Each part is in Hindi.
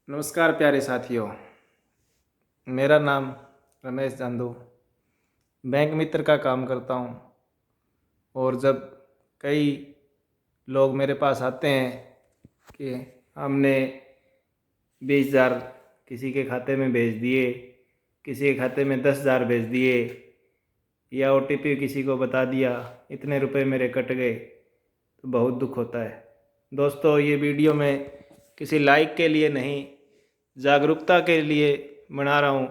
नमस्कार प्यारे साथियों, मेरा नाम रमेश चांदू, बैंक मित्र का काम करता हूँ। और जब कई लोग मेरे पास आते हैं कि हमने 20,000 किसी के खाते में भेज दिए, किसी के खाते में 10,000 भेज दिए, या OTP किसी को बता दिया, इतने रुपए मेरे कट गए, तो बहुत दुख होता है। दोस्तों, ये वीडियो मैं किसी लाइक के लिए नहीं, जागरूकता के लिए बना रहा हूँ,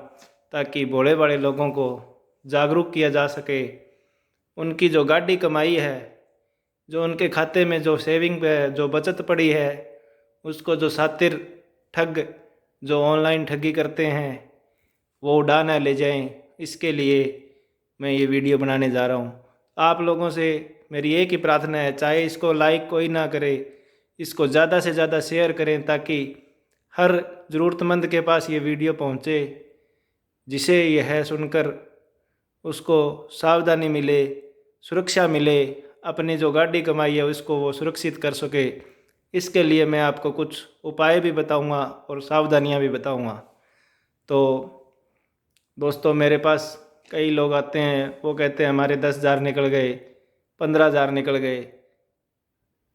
ताकि भोले बड़े लोगों को जागरूक किया जा सके। उनकी जो गाढ़ी कमाई है, जो उनके खाते में जो सेविंग है, जो बचत पड़ी है, उसको जो शातिर ठग जो ऑनलाइन ठगी करते हैं वो उड़ा ना ले जाएं। इसके लिए मैं ये वीडियो बनाने जा रहा हूँ। आप लोगों से मेरी एक ही प्रार्थना है, चाहे इसको लाइक कोई ना करे, इसको ज़्यादा से ज़्यादा शेयर करें, ताकि हर ज़रूरतमंद के पास ये वीडियो पहुँचे, जिसे यह सुनकर उसको सावधानी मिले, सुरक्षा मिले, अपनी जो गाड़ी कमाई है उसको वो सुरक्षित कर सके। इसके लिए मैं आपको कुछ उपाय भी बताऊंगा और सावधानियां भी बताऊंगा। तो दोस्तों, मेरे पास कई लोग आते हैं, वो कहते हैं हमारे 10,000 निकल गए, 15,000 निकल गए।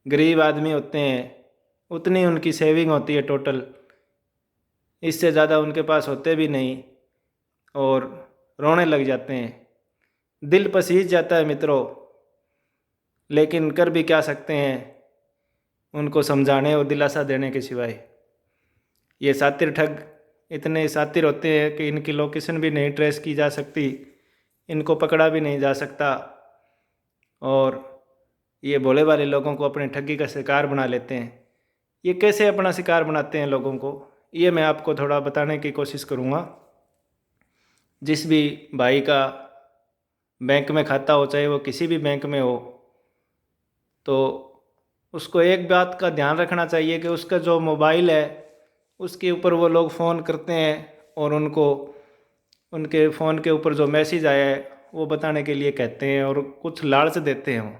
गरीब आदमी होते हैं, उतनी उनकी सेविंग होती है टोटल, इससे ज़्यादा उनके पास होते भी नहीं, और रोने लग जाते हैं। दिल पसीज जाता है मित्रों, लेकिन कर भी क्या सकते हैं उनको समझाने और दिलासा देने के सिवाय। ये शातिर ठग इतने शातिर होते हैं कि इनकी लोकेशन भी नहीं ट्रेस की जा सकती, इनको पकड़ा भी नहीं जा सकता, और ये भोले वाले लोगों को अपने ठगी का शिकार बना लेते हैं। ये कैसे अपना शिकार बनाते हैं लोगों को, ये मैं आपको थोड़ा बताने की कोशिश करूँगा। जिस भी भाई का बैंक में खाता हो, चाहे वो किसी भी बैंक में हो, तो उसको एक बात का ध्यान रखना चाहिए कि उसका जो मोबाइल है उसके ऊपर वो लोग फ़ोन करते हैं और उनको उनके फ़ोन के ऊपर जो मैसेज आया है वो बताने के लिए कहते हैं और कुछ लालच देते हैं वो।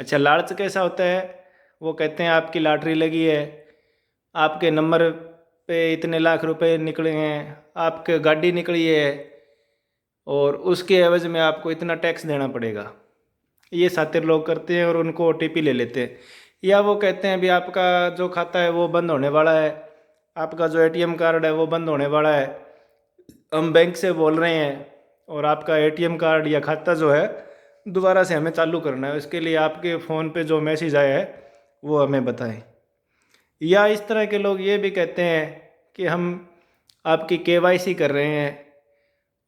अच्छा, लालच कैसा होता है? वो कहते हैं आपकी लॉटरी लगी है, आपके नंबर पे इतने लाख रुपए निकले हैं, आपके गाड़ी निकली है, और उसके एवज में आपको इतना टैक्स देना पड़ेगा। ये शातिर लोग करते हैं और उनको OTP ले लेते हैं। या वो कहते हैं भी आपका जो खाता है वो बंद होने वाला है, आपका जो ATM कार्ड है वो बंद होने वाला है, हम बैंक से बोल रहे हैं, और आपका ATM कार्ड या खाता जो है दोबारा से हमें चालू करना है, इसके लिए आपके फ़ोन पे जो मैसेज आया है वो हमें बताएं। या इस तरह के लोग ये भी कहते हैं कि हम आपकी KYC कर रहे हैं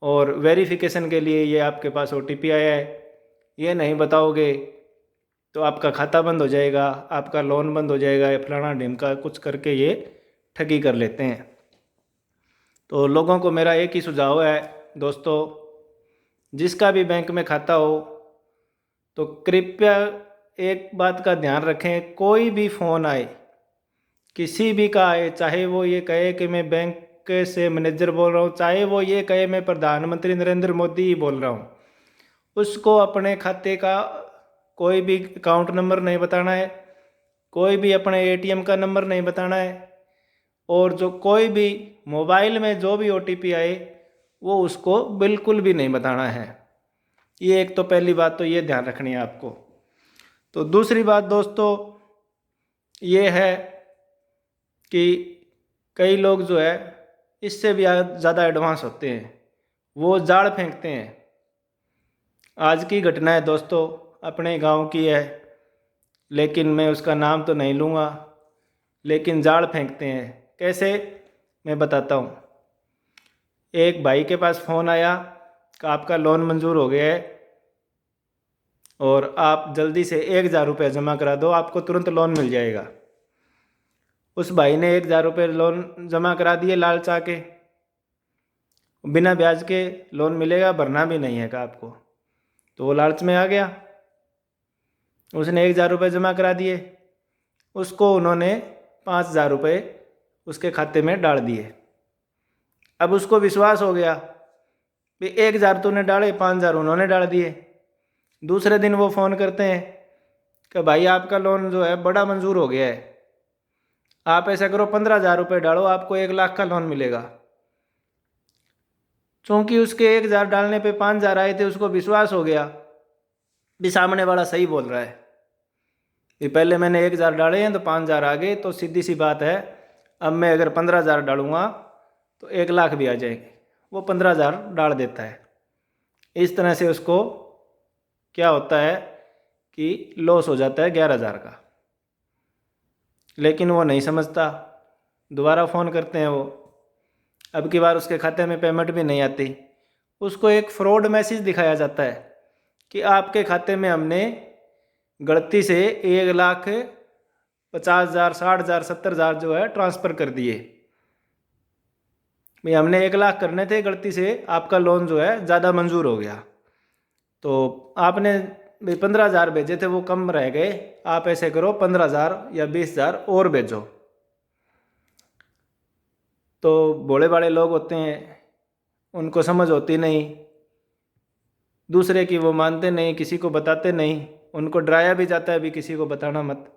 और वेरिफिकेशन के लिए ये आपके पास OTP आया है, ये नहीं बताओगे तो आपका खाता बंद हो जाएगा, आपका लोन बंद हो जाएगा, या फलाना ढिमका कुछ करके ये ठगी कर लेते हैं। तो लोगों को मेरा एक ही सुझाव है दोस्तों, जिसका भी बैंक में खाता हो तो कृपया एक बात का ध्यान रखें, कोई भी फ़ोन आए, किसी भी का आए, चाहे वो ये कहे कि मैं बैंक से मैनेजर बोल रहा हूँ, चाहे वो ये कहे मैं प्रधानमंत्री नरेंद्र मोदी ही बोल रहा हूँ, उसको अपने खाते का कोई भी अकाउंट नंबर नहीं बताना है, कोई भी अपने ATM का नंबर नहीं बताना है, और जो कोई भी मोबाइल में जो भी OTP आए वो उसको बिल्कुल भी नहीं बताना है। ये एक तो पहली बात तो ये ध्यान रखनी है आपको। तो दूसरी बात दोस्तों ये है कि कई लोग जो है इससे भी ज़्यादा एडवांस होते हैं, वो जाल फेंकते हैं। आज की घटना है दोस्तों, अपने गांव की है, लेकिन मैं उसका नाम तो नहीं लूँगा, लेकिन जाल फेंकते हैं। कैसे, मैं बताता हूँ। एक भाई के पास फ़ोन आया कि आपका लोन मंजूर हो गया है और आप जल्दी से 1,000 रुपये जमा करा दो, आपको तुरंत लोन मिल जाएगा। उस भाई ने 1,000 रुपये लोन जमा करा दिए लालच आके, बिना ब्याज के लोन मिलेगा, भरना भी नहीं है का आपको, तो वो लालच में आ गया, उसने 1,000 रुपये जमा करा दिए, उसको उन्होंने 5,000 रुपये उसके खाते में डाल दिए। अब उसको विश्वास हो गया कि 1,000 तूने डाले, 5,000 उन्होंने डाल दिए। दूसरे दिन वो फ़ोन करते हैं कि भाई आपका लोन जो है बड़ा मंजूर हो गया है, आप ऐसा करो 15,000 रुपये डालो, आपको 1 लाख का लोन मिलेगा। चूँकि उसके 1,000 डालने पे 5,000 आए थे, उसको विश्वास हो गया भी सामने वाला सही बोल रहा है, ये पहले मैंने 1,000 डाले हैं तो 5,000 आ गए, तो सीधी सी बात है अब मैं अगर 15,000 डालूँगा तो 1 लाख भी आ जाएंगे। वो 15,000 डाल देता है। इस तरह से उसको क्या होता है कि लॉस हो जाता है 11,000 का। लेकिन वो नहीं समझता, दोबारा फ़ोन करते हैं वो, अब की बार उसके खाते में पेमेंट भी नहीं आती। उसको एक फ्रॉड मैसेज दिखाया जाता है कि आपके खाते में हमने गलती से 1,50,000, 60,000, 70,000 जो है ट्रांसफ़र कर दिए। भाई हमने 1 लाख करने थे, गलती से आपका लोन जो है ज़्यादा मंजूर हो गया, तो आपने भाई 15,000 भेजे थे वो कम रह गए, आप ऐसे करो 15,000 या 20,000 और भेजो। तो भोले भाले लोग होते हैं, उनको समझ होती नहीं, दूसरे की वो मानते नहीं, किसी को बताते नहीं, उनको डराया भी जाता है भी किसी को बताना मत,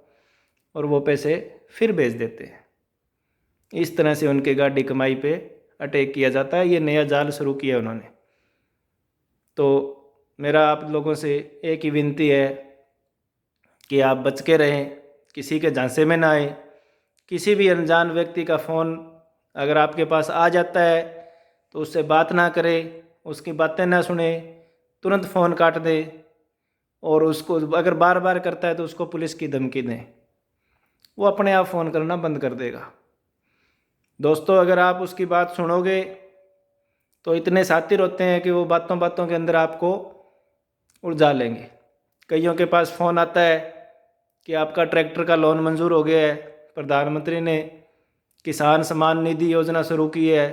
और वो पैसे फिर भेज देते हैं। इस तरह से उनके गाड़ी कमाई पे अटैक किया जाता है। ये नया जाल शुरू किया उन्होंने। तो मेरा आप लोगों से एक ही विनती है कि आप बच के रहें, किसी के झांसे में ना आए। किसी भी अनजान व्यक्ति का फ़ोन अगर आपके पास आ जाता है तो उससे बात ना करें, उसकी बातें ना सुने, तुरंत फ़ोन काट दें, और उसको अगर बार बार करता है तो उसको पुलिस की धमकी दें, वो अपने आप फ़ोन करना बंद कर देगा। दोस्तों, अगर आप उसकी बात सुनोगे तो इतने शातिर होते हैं कि वो बातों बातों के अंदर आपको उलझा लेंगे। कईयों के पास फ़ोन आता है कि आपका ट्रैक्टर का लोन मंजूर हो गया है, प्रधानमंत्री ने किसान सम्मान निधि योजना शुरू की है,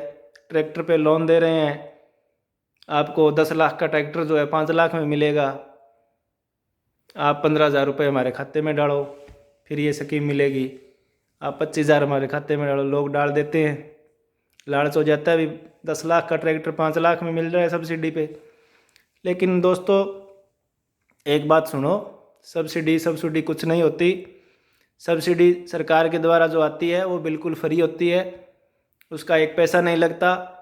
ट्रैक्टर पे लोन दे रहे हैं, आपको 10 लाख का ट्रैक्टर जो है 5 लाख में मिलेगा, आप 15,000 रुपये हमारे खाते में डालो फिर ये स्कीम मिलेगी, आप 25,000 हमारे खाते में डालो। लोग डाल देते हैं, लालच हो जाता है भी 10 लाख का ट्रैक्टर 5 लाख में मिल रहा है सब्सिडी पे। लेकिन दोस्तों एक बात सुनो, सब्सिडी कुछ नहीं होती। सब्सिडी सरकार के द्वारा जो आती है वो बिल्कुल फ्री होती है, उसका एक पैसा नहीं लगता।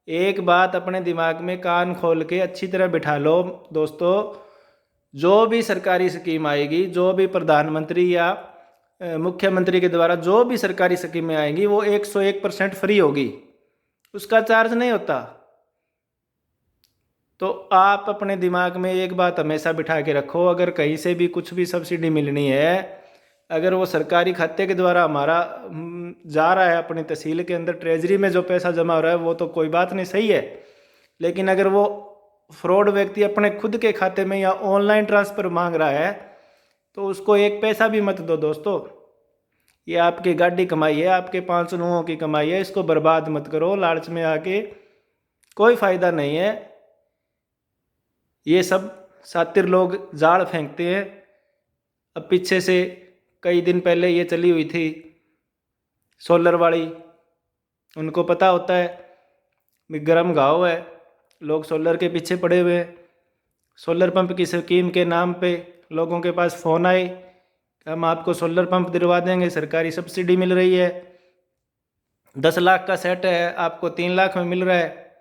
एक बात अपने दिमाग में कान खोल के अच्छी तरह बिठा लो दोस्तों, जो भी सरकारी स्कीम आएगी, जो भी प्रधानमंत्री या मुख्यमंत्री के द्वारा जो भी सरकारी स्कीमें आएंगी वो 101% फ्री होगी, उसका चार्ज नहीं होता। तो आप अपने दिमाग में एक बात हमेशा बिठा के रखो, अगर कहीं से भी कुछ भी सब्सिडी मिलनी है, अगर वो सरकारी खाते के द्वारा हमारा जा रहा है अपनी तहसील के अंदर, ट्रेजरी में जो पैसा जमा हो रहा है वो तो कोई बात नहीं, सही है। लेकिन अगर वो फ्रॉड व्यक्ति अपने खुद के खाते में या ऑनलाइन ट्रांसफ़र मांग रहा है तो उसको एक पैसा भी मत दो दोस्तों। ये आपकी गाड़ी कमाई है, आपके 5 नुहों की कमाई है, इसको बर्बाद मत करो लालच में आके, कोई फ़ायदा नहीं है। ये सब शातिर लोग जाल फेंकते हैं। अब पीछे से कई दिन पहले ये चली हुई थी सोलर वाली, उनको पता होता है भी गर्म घाव है, लोग सोलर के पीछे पड़े हुए हैं। सोलर पंप की स्कीम के नाम पे लोगों के पास फ़ोन आए, हम आपको सोलर पंप दिलवा देंगे, सरकारी सब्सिडी मिल रही है, 10 लाख का सेट है आपको 3 लाख में मिल रहा है,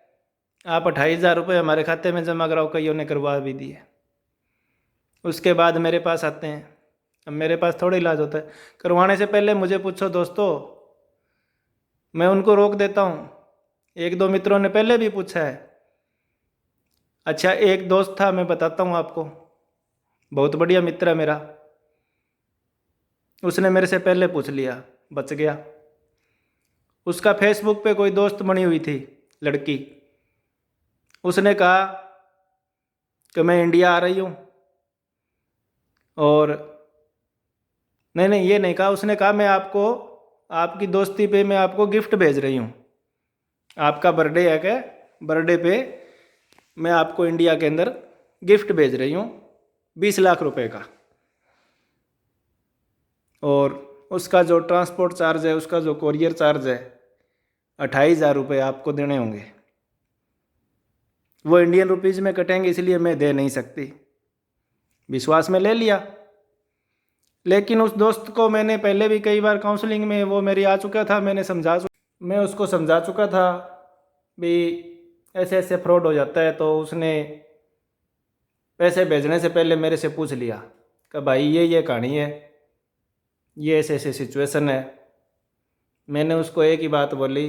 आप 28,000 रुपये हमारे खाते में जमा कराओ। कईयों ने करवा भी दिए। उसके बाद मेरे पास आते हैं, अब मेरे पास थोड़ा इलाज होता है, करवाने से पहले मुझे पूछो दोस्तों, मैं उनको रोक देता हूँ। 1-2 मित्रों ने पहले भी पूछा है। अच्छा, एक दोस्त था, मैं बताता हूँ आपको, बहुत बढ़िया मित्र है मेरा, उसने मेरे से पहले पूछ लिया, बच गया। उसका फेसबुक पे कोई दोस्त बनी हुई थी लड़की, उसने कहा कि मैं इंडिया आ रही हूँ, और नहीं ये नहीं कहा, उसने कहा मैं आपको आपकी दोस्ती पे मैं आपको गिफ्ट भेज रही हूँ, आपका बर्थडे है क्या, बर्थडे पे मैं आपको इंडिया के अंदर गिफ्ट भेज रही हूँ 20 लाख रुपए का, और उसका जो ट्रांसपोर्ट चार्ज है, उसका जो कोरियर चार्ज है 28,000 रुपये आपको देने होंगे। वो इंडियन रुपीज़ में कटेंगे, इसलिए मैं दे नहीं सकती। विश्वास में ले लिया। लेकिन उस दोस्त को मैंने पहले भी कई बार काउंसलिंग में वो मेरी आ चुका था, मैं उसको समझा चुका था भी ऐसे ऐसे फ्रॉड हो जाता है। तो उसने पैसे भेजने से पहले मेरे से पूछ लिया कि भाई ये कहानी है, ये ऐसे ऐसे सिचुएशन है। मैंने उसको एक ही बात बोली,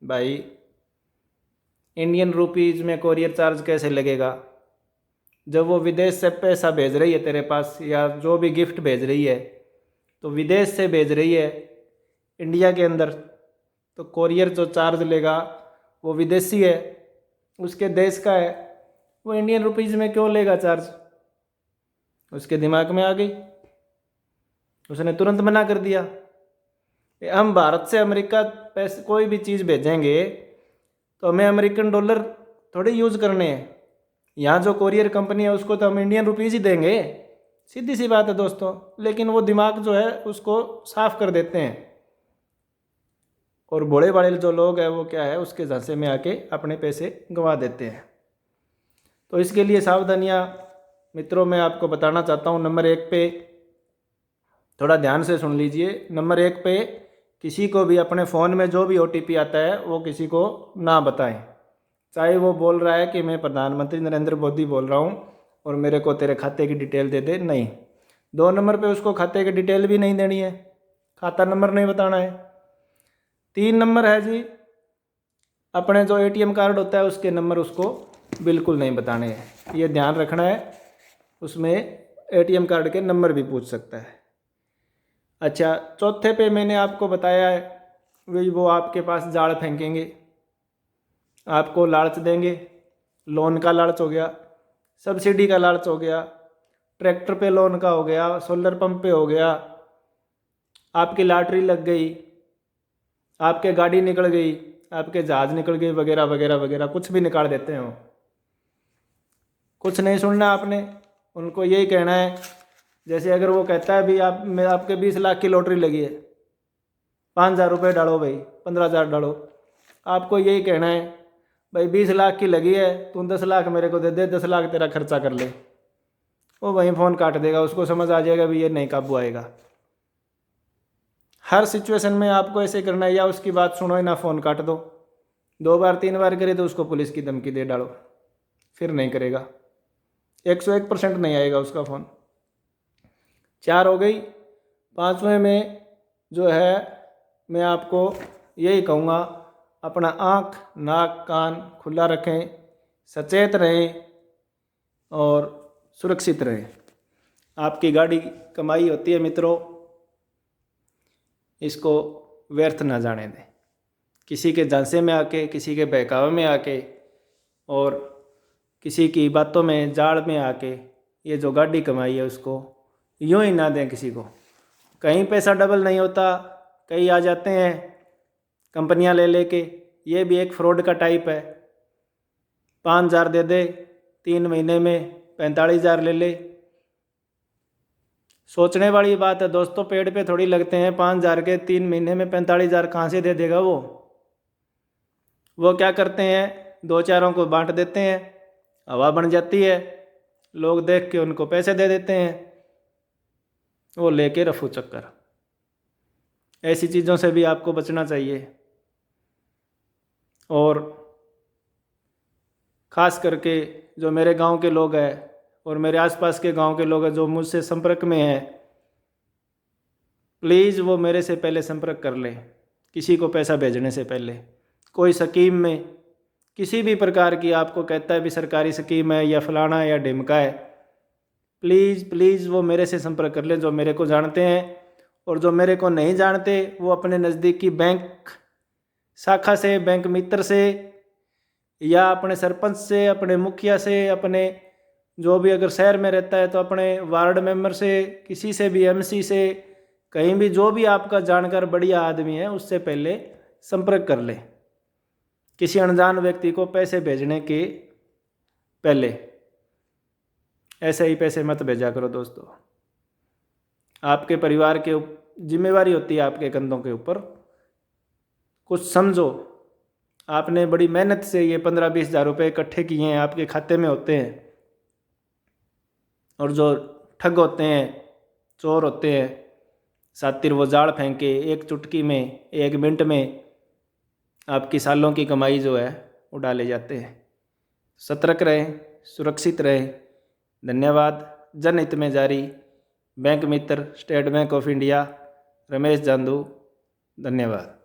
भाई इंडियन रुपीज़ में कोरियर चार्ज कैसे लगेगा? जब वो विदेश से पैसा भेज रही है तेरे पास, या जो भी गिफ्ट भेज रही है तो विदेश से भेज रही है इंडिया के अंदर, तो कोरियर जो चार्ज लेगा वो विदेशी है, उसके देश का है, वो इंडियन रुपीज़ में क्यों लेगा चार्ज? उसके दिमाग में आ गई, उसने तुरंत मना कर दिया। हम भारत से अमेरिका पैसे कोई भी चीज़ भेजेंगे तो हमें अमेरिकन डॉलर थोड़ी यूज़ करने हैं, यहाँ जो कोरियर कंपनी है उसको तो हम इंडियन रुपीज़ ही देंगे, सीधी सी बात है दोस्तों। लेकिन वो दिमाग जो है उसको साफ कर देते हैं, और बड़े बड़े जो लोग हैं वो क्या है, उसके झांसे में आके अपने पैसे गंवा देते हैं। तो इसके लिए सावधानियाँ मित्रों मैं आपको बताना चाहता हूँ। नंबर 1 पे थोड़ा ध्यान से सुन लीजिए। नंबर 1 पे किसी को भी अपने फ़ोन में जो भी OTP आता है वो किसी को ना बताएं, चाहे वो बोल रहा है कि मैं प्रधानमंत्री नरेंद्र मोदी बोल रहा हूँ और मेरे को तेरे खाते की डिटेल दे दे, नहीं। 2 नंबर पे उसको खाते की डिटेल भी नहीं देनी है, खाता नंबर नहीं बताना है। 3 नंबर है जी, अपने जो ATM कार्ड होता है उसके नंबर उसको बिल्कुल नहीं बताने हैं, ये ध्यान रखना है। उसमें ATM कार्ड के नंबर भी पूछ सकता है। अच्छा, चौथे पे मैंने आपको बताया है वही, वो आपके पास जाल फेंकेंगे, आपको लालच देंगे। लोन का लालच हो गया, सब्सिडी का लालच हो गया, ट्रैक्टर पे लोन का हो गया, सोलर पंप पे हो गया, आपकी लॉटरी लग गई, आपके गाड़ी निकल गई, आपके जहाज निकल गई, वगैरह वगैरह वगैरह, कुछ भी निकाल देते हैं वो। कुछ नहीं सुनना आपने, उनको यही कहना है। जैसे अगर वो कहता है भी आपके 20 लाख की लॉटरी लगी है, 5,000 रुपये डालो भाई, 15,000 डालो, आपको यही कहना है भाई 20 लाख की लगी है, तू 10 लाख मेरे को दे दे, 10 लाख तेरा खर्चा कर ले। वो वहीं फ़ोन काट देगा, उसको समझ आ जाएगा भी ये नहीं काबू आएगा। हर सिचुएशन में आपको ऐसे करना है, या उसकी बात सुनो ही ना, फ़ोन काट दो। 2 बार 3 बार करे तो उसको पुलिस की धमकी दे डालो, फिर नहीं करेगा, 101% नहीं आएगा उसका फ़ोन। 4 हो गई। 5वें में जो है मैं आपको यही कहूँगा, अपना आँख नाक कान खुला रखें, सचेत रहें और सुरक्षित रहें। आपकी गाड़ी कमाई होती है मित्रों, इसको व्यर्थ ना जाने दें। किसी के झांसे में आके, किसी के बहकावे में आके और किसी की बातों में जाल में आके ये जो गाड़ी कमाई है उसको यूँ ही ना दें किसी को। कहीं पैसा डबल नहीं होता, कई आ जाते हैं कंपनियां ले लेके, ये भी एक फ्रॉड का टाइप है। 5,000 दे दे, 3 महीने में 45,000 ले ले। सोचने वाली बात है दोस्तों, पेड़ पे थोड़ी लगते हैं। 5,000 के 3 महीने में 45,000 कहाँ से दे देगा वो क्या करते हैं, 2-4 को बांट देते हैं, हवा बन जाती है, लोग देख के उनको पैसे दे देते हैं, वो लेके रफू चक्कर। ऐसी चीज़ों से भी आपको बचना चाहिए। और ख़ास करके जो मेरे गांव के लोग हैं और मेरे आसपास के गांव के लोग हैं जो मुझसे संपर्क में हैं, प्लीज़ वो मेरे से पहले संपर्क कर लें। किसी को पैसा भेजने से पहले कोई स्कीम में किसी भी प्रकार की आपको कहता है भी सरकारी स्कीम है या फलाना है या ढिमका है, प्लीज़ प्लीज़ वो मेरे से संपर्क कर लें, जो मेरे को जानते हैं। और जो मेरे को नहीं जानते वो अपने नज़दीकी बैंक शाखा से, बैंक मित्र से, या अपने सरपंच से, अपने मुखिया से, अपने जो भी अगर शहर में रहता है तो अपने वार्ड मेंबर से, किसी से भी, MC से, कहीं भी जो भी आपका जानकार बढ़िया आदमी है उससे पहले संपर्क कर ले। किसी अनजान व्यक्ति को पैसे भेजने के पहले ऐसे ही पैसे मत भेजा करो दोस्तों। आपके परिवार के जिम्मेवारी होती है आपके कंधों के ऊपर, कुछ समझो। आपने बड़ी मेहनत से ये 15-20 हज़ार रुपये इकट्ठे किए हैं, आपके खाते में होते हैं। और जो ठग होते हैं, चोर होते हैं, सातिर वो जाल फेंक के एक चुटकी में 1 मिनट में आपकी सालों की कमाई जो है उड़ा ले जाते हैं। सतर्क रहें, सुरक्षित रहें। धन्यवाद। जनहित में जारी। Bank Mitra, state bank of India, Ramesh जांदू। धन्यवाद।